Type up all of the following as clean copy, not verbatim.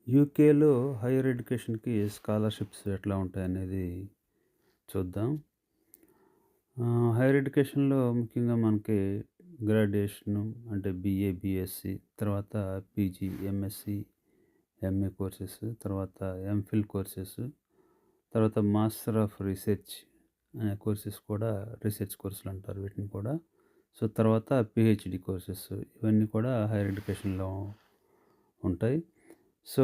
యూకేలో హైయర్ ఎడ్యుకేషన్‌కి స్కాలర్‌షిప్స్ ఎట్లా ఉంటాయనేది చూద్దాం. హైయర్ ఎడ్యుకేషన్‌లో ముఖ్యంగా మనకి గ్రాడ్యుయేషను అంటే బీఏ, బీఎస్సీ తర్వాత పీజీ, ఎంఎస్సీ, ఎంఏ కోర్సెస్, తర్వాత ఎంఫిల్ కోర్సెస్, తర్వాత మాస్టర్ ఆఫ్ రీసెర్చ్ అనే కోర్సెస్ కూడా రీసెర్చ్ కోర్సులంటారు వీటిని కూడా. సో, తర్వాత పీహెచ్‌డీ కోర్సెస్ ఇవన్నీ కూడా హైయర్ ఎడ్యుకేషన్‌లో ఉంటాయి. సో,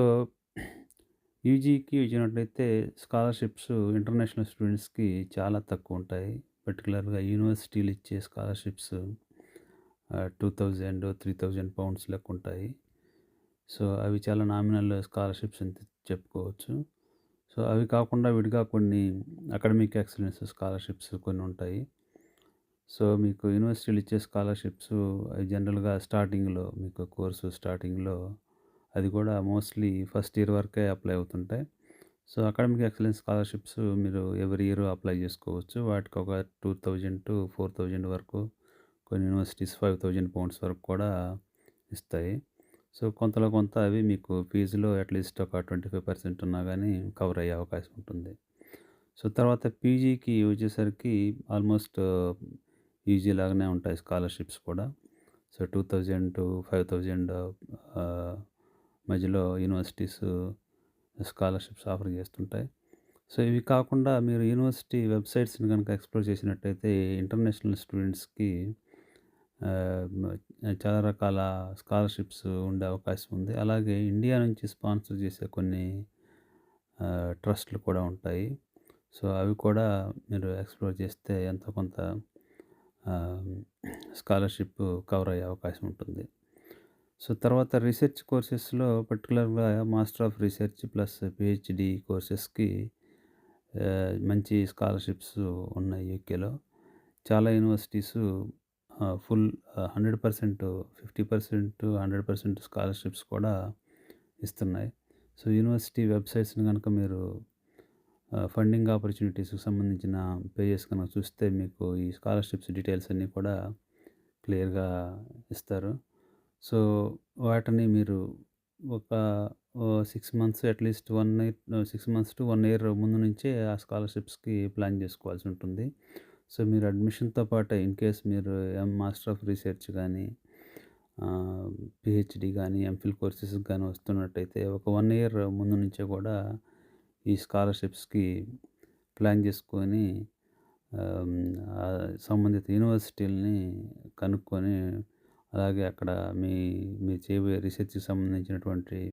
యూజీకి వచ్చినట్లయితే స్కాలర్‌షిప్స్ ఇంటర్నేషనల్ స్టూడెంట్స్‌కి చాలా తక్కువుంటాయి. పర్టిక్యులర్‌గా యూనివర్సిటీలు ఇచ్చే స్కాలర్‌షిప్స్ 2000, 3000 పౌండ్స్ లెక్కుంటాయి. సో, అవి చాలా నామినల్ స్కాలర్‌షిప్స్ అని చెప్పుకోవచ్చు. సో, అవి కాకుండా విడిగా కొన్ని అకాడమిక్ ఎక్సలెన్స్ స్కాలర్‌షిప్స్ కొన్నుంటాయి. సో, మీకు యూనివర్సిటీలు ఇచ్చే స్కాలర్‌షిప్స్ అవి జనరల్‌గా స్టార్టింగ్‌లో మీకు కోర్సు స్టార్టింగ్‌లో అది కూడా మోస్ట్‌లీ ఫస్ట్ ఇయర్ వరకే అప్లై అవుతుంటాయి. సో, అకాడమిక్ ఎక్సలెన్స్ స్కాలర్‌షిప్స్ మీరు ఎవ్రీ ఇయర్ అప్లై చేసుకోవచ్చు. వాటికి ఒక 2000-4000 వరకు కొన్ని యూనివర్సిటీస్ 5000 పౌండ్స్ వరకు కూడా ఇస్తాయి. సో, కొంతలో కొంత అవి మీకు ఫీజులో అట్‌లీస్ట్ ఒక 25% ఉన్నా గానీ కవర్ అయ్యే అవకాశం ఉంటుంది. సో, తర్వాత పీజీకి వచ్చేసరికి ఆల్మోస్ట్ ఈజీ లాగానే ఉంటాయి స్కాలర్‌షిప్స్ కూడా. సో, 2000-5000 ఆహ్, మధ్యలో యూనివర్సిటీస్ స్కాలర్‌షిప్స్ ఆఫర్ చేస్తుంటాయి. సో, ఇవి కాకుండా మీరు యూనివర్సిటీ వెబ్‌సైట్స్‌ని గనుక ఎక్స్‌ప్లోర్ చేసినట్టయితే ఇంటర్నేషనల్ స్టూడెంట్స్‌కి చాలా రకాల స్కాలర్‌షిప్స్ ఉండే అవకాశం ఉంది. అలాగే ఇండియా నుంచి స్పాన్సర్ చేసే కొన్ని ట్రస్ట్‌లు కూడా ఉంటాయి. సో, అవి కూడా మీరు ఎక్స్‌ప్లోర్ చేస్తే ఎంతో కొంత ఆహ్, స్కాలర్‌షిప్ కవర్ అయ్యే అవకాశం ఉంటుంది. సో, తర్వాత రీసెర్చ్ కోర్సెస్‌లో పర్టిక్యులర్‌గా master of research plus PhD కోర్సెస్‌కి మంచి స్కాలర్‌షిప్స్ ఉన్నాయి యూకేలో. చాలా యూనివర్సిటీసు ఫుల్ 100%, 50%, 100% స్కాలర్‌షిప్స్ కూడా ఇస్తున్నాయి. సో, యూనివర్సిటీ వెబ్‌సైట్స్‌ని గనుక మీరు ఫండింగ్ ఆపర్చునిటీస్‌కి సంబంధించిన పేజెస్ కనుక చూస్తే మీకు ఈ స్కాలర్‌షిప్స్ డీటెయిల్స్ అన్నీ కూడా క్లియర్‌గా ఇస్తారు. సో, వాటిని మీరు ఒక 6 months at least 1 year 6 months to 1 year ముందు నుంచే ఆ స్కాలర్‌షిప్స్‌కి ప్లాన్ చేసుకోవాల్సి ఉంటుంది. సో, మీరు అడ్మిషన్‌తో పాటే ఇన్ కేస్ మీరు మాస్టర్ ఆఫ్ రీసెర్చ్ గానీ, ఆహ్, పీహెచ్‌డీ గానీ, ఎంఫిల్ కోర్సెస్‌కి గానీ వస్తున్నట్టయితే ఒక 1 ఇయర్ ముందు నుంచే కూడా ఈ స్కాలర్‌షిప్స్‌కి ప్లాన్ చేసుకొని సంబంధిత యూనివర్సిటీలని కనుక్కొని అలాగే అక్కడ మీ మీరు చేయబోయే రీసెర్చ్‌కి సంబంధించినటువంటి